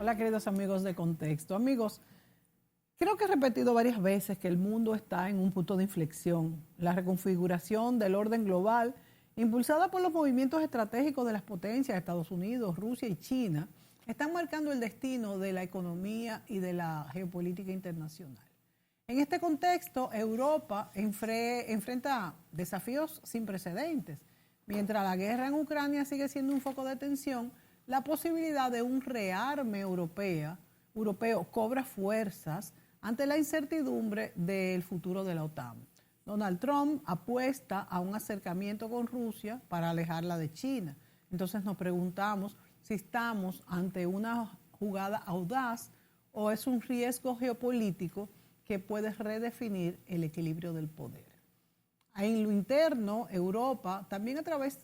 Hola, queridos amigos de Contexto. Amigos, creo que he repetido varias veces que el mundo está en un punto de inflexión. La reconfiguración del orden global, impulsada por los movimientos estratégicos de las potencias, Estados Unidos, Rusia y China, están marcando el destino de la economía y de la geopolítica internacional. En este contexto, Europa enfrenta desafíos sin precedentes. Mientras la guerra en Ucrania sigue siendo un foco de tensión, la posibilidad de un rearme europeo cobra fuerzas ante la incertidumbre del futuro de la OTAN. Donald Trump apuesta a un acercamiento con Rusia para alejarla de China. Entonces nos preguntamos si estamos ante una jugada audaz o es un riesgo geopolítico que puede redefinir el equilibrio del poder. En lo interno, Europa también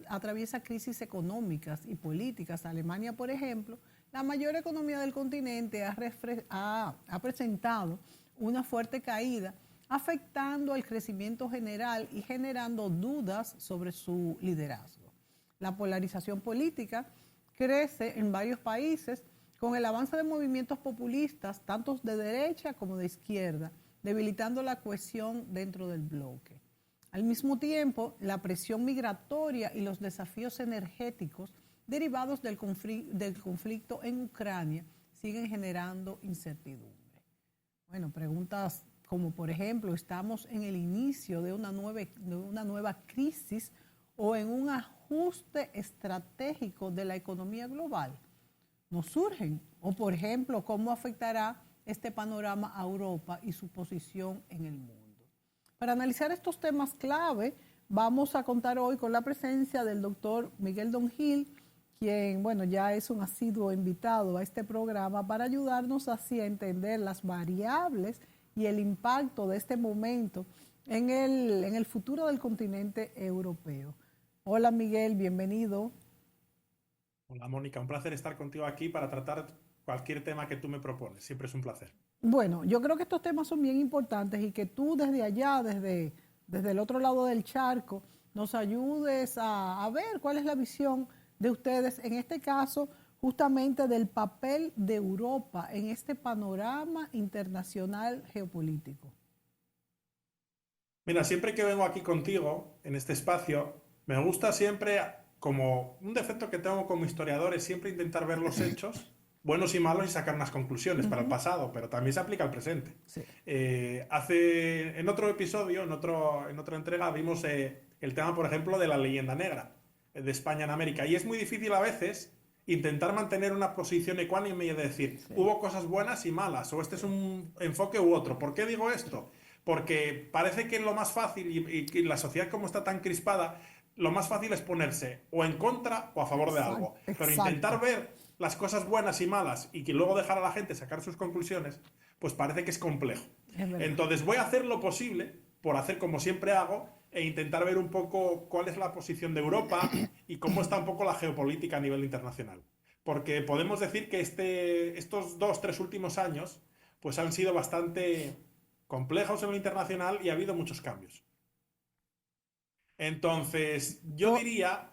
atraviesa crisis económicas y políticas. Alemania, por ejemplo, la mayor economía del continente, ha presentado una fuerte caída, afectando el crecimiento general y generando dudas sobre su liderazgo. La polarización política crece en varios países con el avance de movimientos populistas, tanto de derecha como de izquierda, debilitando la cohesión dentro del bloque. Al mismo tiempo, la presión migratoria y los desafíos energéticos derivados del conflicto en Ucrania siguen generando incertidumbre. Bueno, preguntas como, por ejemplo, ¿estamos en el inicio de una nueva crisis o en un ajuste estratégico de la economía global? Nos surgen. O, por ejemplo, ¿cómo afectará este panorama a Europa y su posición en el mundo? Para analizar estos temas clave, vamos a contar hoy con la presencia del doctor Miguel Dongil, quien, bueno, ya es un asiduo invitado a este programa para ayudarnos así a entender las variables y el impacto de este momento en el futuro del continente europeo. Hola Miguel, bienvenido. Hola Mónica, un placer estar contigo aquí para tratar cualquier tema que tú me propones. Siempre es un placer. Bueno, yo creo que estos temas son bien importantes y que tú desde allá, desde el otro lado del charco, nos ayudes a ver cuál es la visión de ustedes, en este caso, justamente del papel de Europa en este panorama internacional geopolítico. Mira, siempre que vengo aquí contigo, en este espacio, me gusta siempre, como un defecto que tengo como historiador, es siempre intentar ver los hechos, buenos y malos, y sacar unas conclusiones para el pasado, pero también se aplica al presente. Sí. En otro episodio, en otra entrega, vimos el tema, por ejemplo, de la leyenda negra de España en América. Y es muy difícil a veces intentar mantener una posición ecuánime y decir, Sí. hubo cosas buenas y malas, o este es un enfoque u otro. ¿Por qué digo esto? Porque parece que lo más fácil, y la sociedad como está tan crispada, lo más fácil es ponerse o en contra o a favor de algo. Pero intentar Exacto. ver las cosas buenas y malas y que luego dejar a la gente sacar sus conclusiones, pues parece que es complejo. Es verdad. Entonces voy a hacer lo posible por hacer como siempre hago e intentar ver un poco cuál es la posición de Europa y cómo está un poco la geopolítica a nivel internacional. Porque podemos decir que estos 2, 3 últimos años pues han sido bastante complejos en lo internacional y ha habido muchos cambios. Entonces, yo Por, diría... Sí,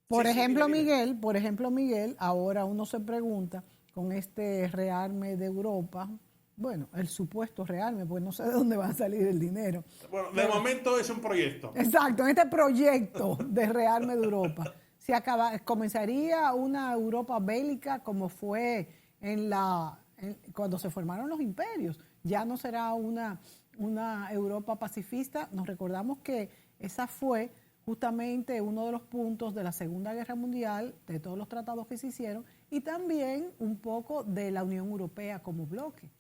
por sí, dime, ejemplo, dime. Miguel, ahora uno se pregunta con este rearme de Europa, bueno, el supuesto rearme, pues no sé de dónde va a salir el dinero, Bueno, de pero momento es un proyecto. exacto, en este proyecto de rearme de Europa, comenzaría una Europa bélica como fue cuando se formaron los imperios. Ya no será una Europa pacifista. Nos recordamos que esa fue justamente uno de los puntos de la Segunda Guerra Mundial, de todos los tratados que se hicieron, y también un poco de la Unión Europea como bloque.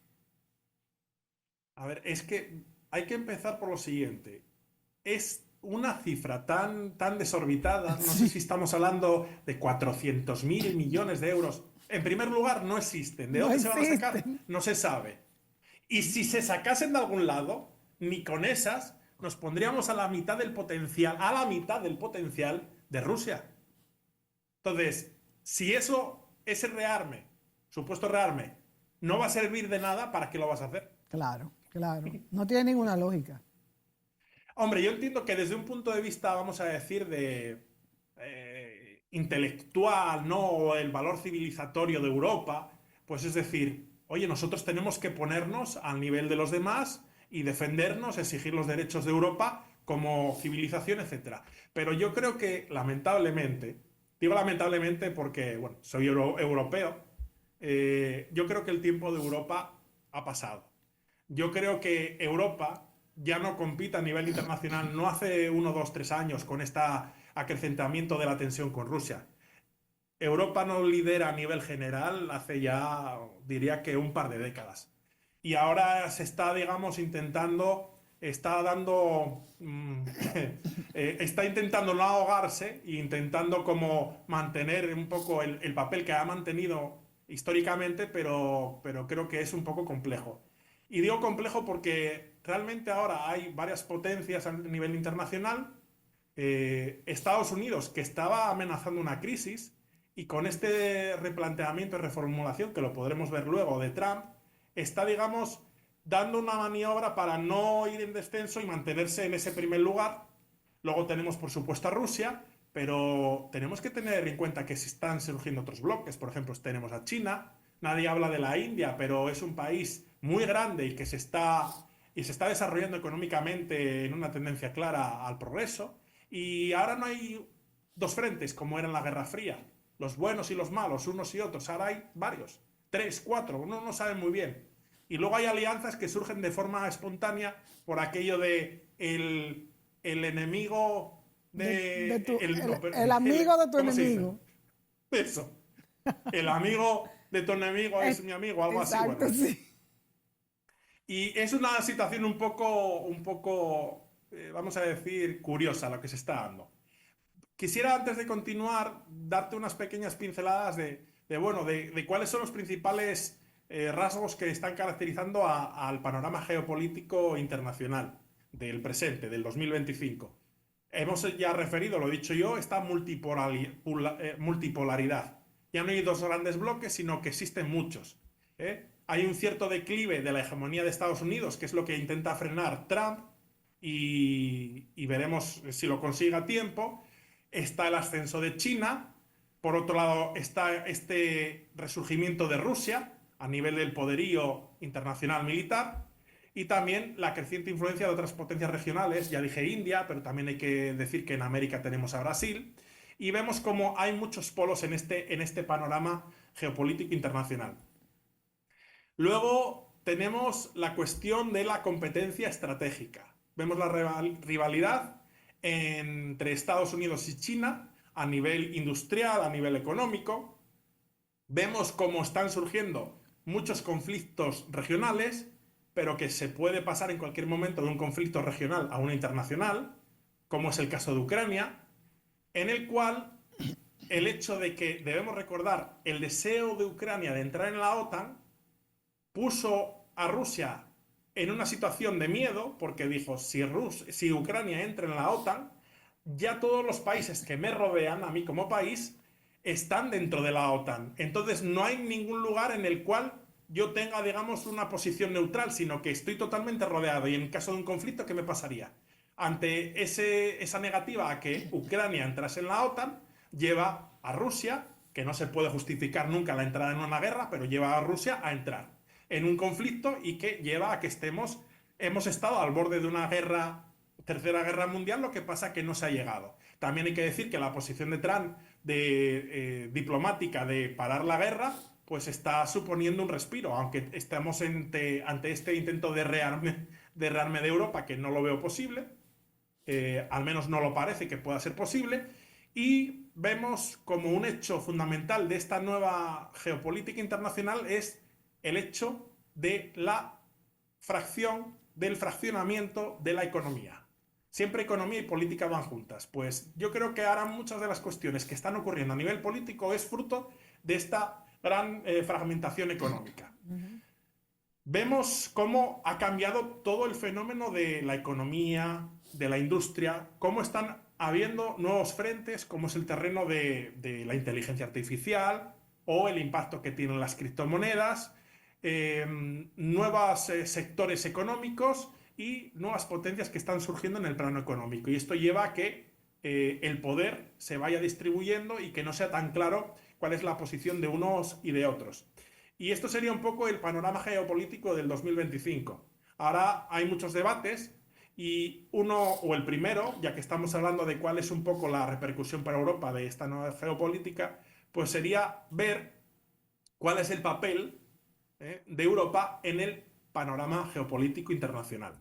A ver, es que hay que empezar por lo siguiente. Es una cifra tan desorbitada, no sé si Sí, estamos hablando de 400.000 millones de euros. En primer lugar, no existen. ¿De no dónde se van a sacar? existen. No se sabe. Y si se sacasen de algún lado, ni con esas nos pondríamos a la mitad del potencial de Rusia. Entonces, si ese rearme, supuesto rearme, no va a servir de nada, ¿para qué lo vas a hacer? Claro, claro. No tiene ninguna lógica. Hombre, yo entiendo que desde un punto de vista, vamos a decir, de intelectual, ¿no? O el valor civilizatorio de Europa, pues es decir, oye, nosotros tenemos que ponernos al nivel de los demás y defendernos, exigir los derechos de Europa como civilización, etcétera. Pero yo creo que, lamentablemente, digo lamentablemente porque, bueno, soy europeo, yo creo que el tiempo de Europa ha pasado. Yo creo que Europa ya no compite a nivel internacional, no hace 1, 2, 3 años con este acrecentamiento de la tensión con Rusia. Europa no lidera a nivel general hace ya, diría que un par de décadas. Y ahora se está, digamos, está dando, está intentando no ahogarse e intentando como mantener un poco el papel que ha mantenido históricamente, pero creo que es un poco complejo. Y digo complejo porque realmente ahora hay varias potencias a nivel internacional. Estados Unidos, que estaba amenazando una crisis, y con este replanteamiento y reformulación, que lo podremos ver luego, de Trump, está, digamos, dando una maniobra para no ir en descenso y mantenerse en ese primer lugar. Luego tenemos, por supuesto, a Rusia, pero tenemos que tener en cuenta que se están surgiendo otros bloques. Por ejemplo, tenemos a China. Nadie habla de la India, pero es un país muy grande y se está desarrollando económicamente en una tendencia clara al progreso. Y ahora no hay dos frentes como era en la Guerra Fría, los buenos y los malos, unos y otros. Ahora hay varios, 3, 4, uno no sabe muy bien. Y luego hay alianzas que surgen de forma espontánea por aquello de el enemigo el amigo de tu ¿cómo se dice? enemigo. Eso. El amigo de tu enemigo es mi amigo, algo así, Exacto, bueno. sí. Y es una situación un poco, vamos a decir, curiosa lo que se está dando. Quisiera, antes de continuar, darte unas pequeñas pinceladas de cuáles son los principales rasgos que están caracterizando al panorama geopolítico internacional del presente, del 2025. Hemos ya referido, lo he dicho yo, esta multipolaridad. Ya no hay dos grandes bloques, sino que existen muchos. Hay un cierto declive de la hegemonía de Estados Unidos, que es lo que intenta frenar Trump, y veremos si lo consigue a tiempo. Está el ascenso de China. Por otro lado, está este resurgimiento de Rusia a nivel del poderío internacional militar, y también la creciente influencia de otras potencias regionales. Ya dije India, pero también hay que decir que en América tenemos a Brasil. Y vemos como hay muchos polos en este panorama geopolítico internacional. Luego tenemos la cuestión de la competencia estratégica. Vemos la rivalidad entre Estados Unidos y China a nivel industrial, a nivel económico. Vemos cómo están surgiendo muchos conflictos regionales, pero que se puede pasar en cualquier momento de un conflicto regional a uno internacional, como es el caso de Ucrania, en el cual el hecho de que debemos recordar el deseo de Ucrania de entrar en la OTAN puso a Rusia en una situación de miedo, porque dijo, si Ucrania entra en la OTAN, ya todos los países que me rodean, a mí como país, están dentro de la OTAN. Entonces no hay ningún lugar en el cual yo tenga, digamos, una posición neutral, sino que estoy totalmente rodeado. Y en caso de un conflicto, ¿qué me pasaría? Ante esa negativa a que Ucrania entrase en la OTAN, lleva a Rusia, que no se puede justificar nunca la entrada en una guerra, pero lleva a Rusia a entrar en un conflicto, y que lleva a que hemos estado al borde de una tercera guerra mundial, lo que pasa que no se ha llegado. También hay que decir que la posición de Trump diplomática de parar la guerra, pues está suponiendo un respiro, aunque estamos ante este intento de rearme de Europa, que no lo veo posible, al menos no lo parece que pueda ser posible. Y vemos como un hecho fundamental de esta nueva geopolítica internacional es el hecho de del fraccionamiento de la economía. Siempre economía y política van juntas. Pues yo creo que ahora muchas de las cuestiones que están ocurriendo a nivel político es fruto de esta gran fragmentación económica. Vemos cómo ha cambiado todo el fenómeno de la economía, de la industria, cómo están habiendo nuevos frentes, como es el terreno de la inteligencia artificial o el impacto que tienen las criptomonedas, nuevos sectores económicos y nuevas potencias que están surgiendo en el plano económico. Y esto lleva a que el poder se vaya distribuyendo y que no sea tan claro cuál es la posición de unos y de otros. Y esto sería un poco el panorama geopolítico del 2025. Ahora hay muchos debates y uno o el primero, ya que estamos hablando de cuál es un poco la repercusión para Europa de esta nueva geopolítica, pues sería ver cuál es el papel de Europa en el panorama geopolítico internacional.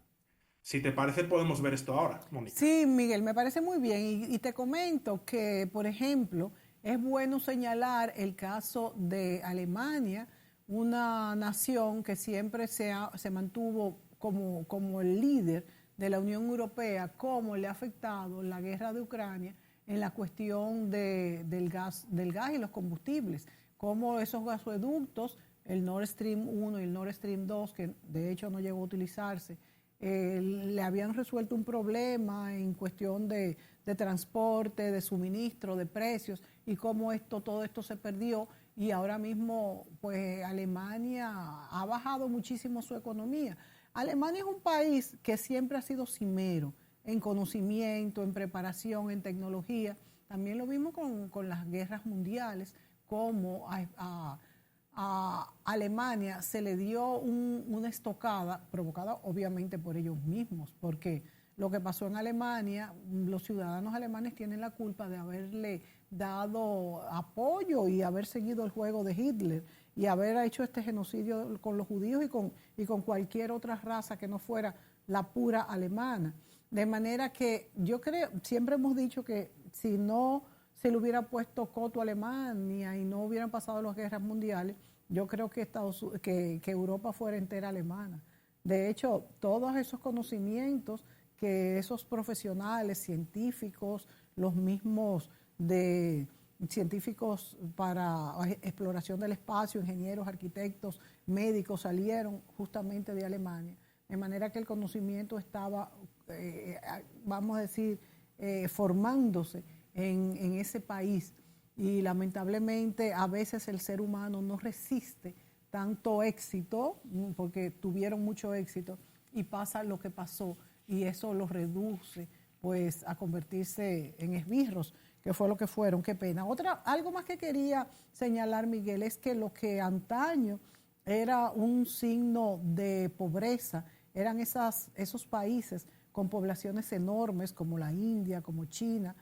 Si te parece, podemos ver esto ahora, Mónica. Sí, Miguel, me parece muy bien. Y te comento que, por ejemplo, es bueno señalar el caso de Alemania, una nación que siempre se mantuvo como el líder de la Unión Europea, cómo le ha afectado la guerra de Ucrania en la cuestión del gas y los combustibles, cómo esos gasoductos, el Nord Stream 1 y el Nord Stream 2, que de hecho no llegó a utilizarse, le habían resuelto un problema en cuestión de transporte, de suministro, de precios, y cómo todo esto se perdió, y ahora mismo pues Alemania ha bajado muchísimo su economía. Alemania es un país que siempre ha sido cimero en conocimiento, en preparación, en tecnología. También lo vimos con las guerras mundiales, como a Alemania se le dio una estocada provocada obviamente por ellos mismos, porque lo que pasó en Alemania, los ciudadanos alemanes tienen la culpa de haberle dado apoyo y haber seguido el juego de Hitler y haber hecho este genocidio con los judíos y con cualquier otra raza que no fuera la pura alemana. De manera que yo creo, siempre hemos dicho que si no se le hubiera puesto coto a Alemania y no hubieran pasado las guerras mundiales, yo creo que Europa fuera entera alemana. De hecho, todos esos conocimientos que esos profesionales, científicos, los mismos de científicos para exploración del espacio, ingenieros, arquitectos, médicos, salieron justamente de Alemania. De manera que el conocimiento estaba, vamos a decir, formándose en ese país. Y lamentablemente a veces el ser humano no resiste tanto éxito, porque tuvieron mucho éxito, y pasa lo que pasó, y eso los reduce pues a convertirse en esbirros, que fue lo que fueron. Qué pena. Algo más que quería señalar, Miguel, es que lo que antaño era un signo de pobreza, eran esos países con poblaciones enormes como la India, como China,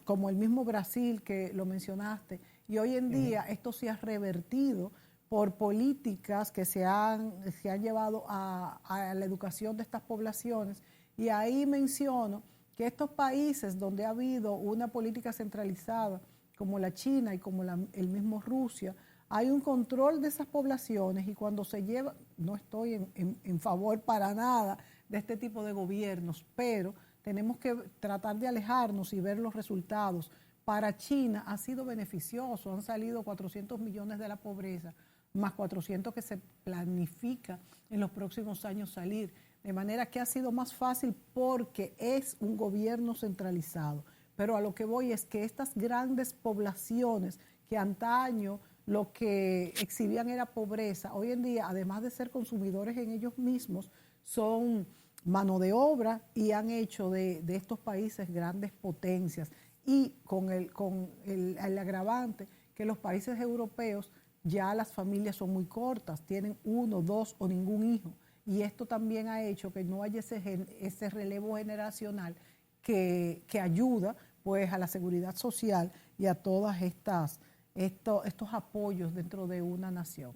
como el mismo Brasil que lo mencionaste, y hoy en día esto se ha revertido por políticas que se han llevado a la educación de estas poblaciones, y ahí menciono que estos países donde ha habido una política centralizada, como la China y como el mismo Rusia, hay un control de esas poblaciones, y cuando se lleva, no estoy en favor para nada de este tipo de gobiernos, pero tenemos que tratar de alejarnos y ver los resultados. Para China ha sido beneficioso, han salido 400 millones de la pobreza, más 400 que se planifica en los próximos años salir. De manera que ha sido más fácil porque es un gobierno centralizado. Pero a lo que voy es que estas grandes poblaciones que antaño lo que exhibían era pobreza, hoy en día, además de ser consumidores en ellos mismos, son mano de obra y han hecho de estos países grandes potencias. Y con el agravante que los países europeos ya las familias son muy cortas, tienen uno, dos o ningún hijo. Y esto también ha hecho que no haya ese relevo generacional que ayuda pues a la seguridad social y a todas estos apoyos dentro de una nación.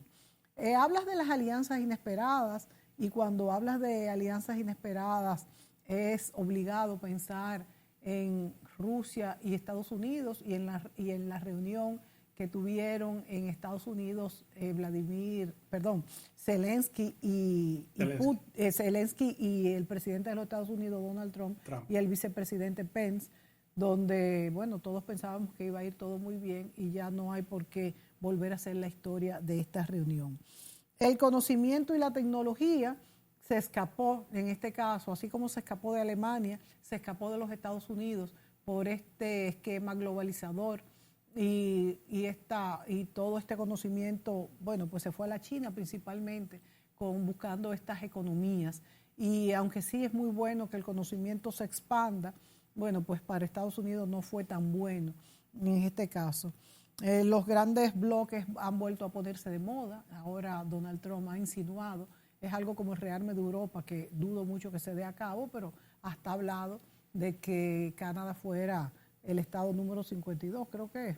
Hablas de las alianzas inesperadas, y cuando hablas de alianzas inesperadas es obligado pensar en Rusia y Estados Unidos, y en la reunión que tuvieron en Estados Unidos Zelensky y el presidente de los Estados Unidos, Donald Trump, y el vicepresidente Pence, donde, bueno, todos pensábamos que iba a ir todo muy bien y ya no hay por qué volver a hacer la historia de esta reunión. El conocimiento y la tecnología se escapó, en este caso, así como se escapó de Alemania, se escapó de los Estados Unidos por este esquema globalizador, y todo este conocimiento, bueno, pues se fue a la China principalmente, buscando estas economías. Y aunque sí es muy bueno que el conocimiento se expanda, bueno, pues para Estados Unidos no fue tan bueno en este caso. Los grandes bloques han vuelto a ponerse de moda. Ahora Donald Trump ha insinuado, es algo como el rearme de Europa, que dudo mucho que se dé a cabo, pero hasta ha hablado de que Canadá fuera el estado número 52, creo que es.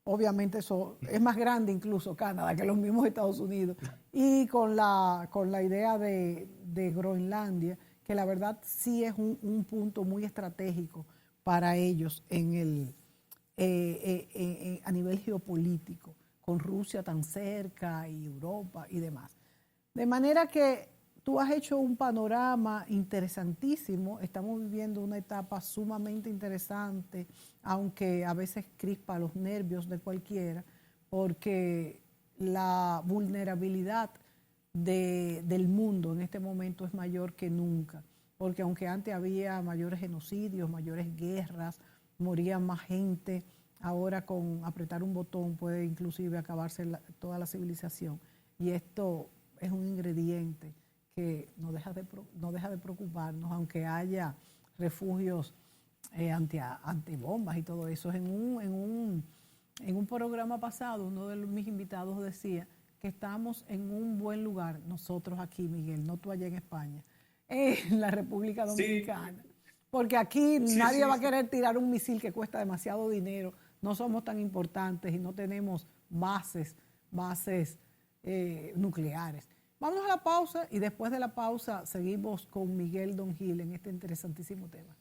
Obviamente eso es más grande incluso Canadá que los mismos Estados Unidos. Y con la idea de Groenlandia, que la verdad sí es un punto muy estratégico para ellos a nivel geopolítico, con Rusia tan cerca y Europa y demás. De manera que tú has hecho un panorama interesantísimo. Estamos viviendo una etapa sumamente interesante, aunque a veces crispa los nervios de cualquiera, porque la vulnerabilidad del mundo en este momento es mayor que nunca. Porque aunque antes había mayores genocidios, mayores guerras, moría más gente, ahora con apretar un botón puede inclusive acabarse toda la civilización. Y esto es un ingrediente que no deja de preocuparnos, aunque haya refugios antibombas y todo eso. En un programa pasado, uno de mis invitados decía que estamos en un buen lugar, nosotros aquí, Miguel, no tú allá en España, en la República Dominicana. Sí. Porque aquí nadie va a querer tirar un misil que cuesta demasiado dinero, no somos tan importantes y no tenemos bases nucleares. Vamos a la pausa y después de la pausa seguimos con Miguel Don Gil en este interesantísimo tema.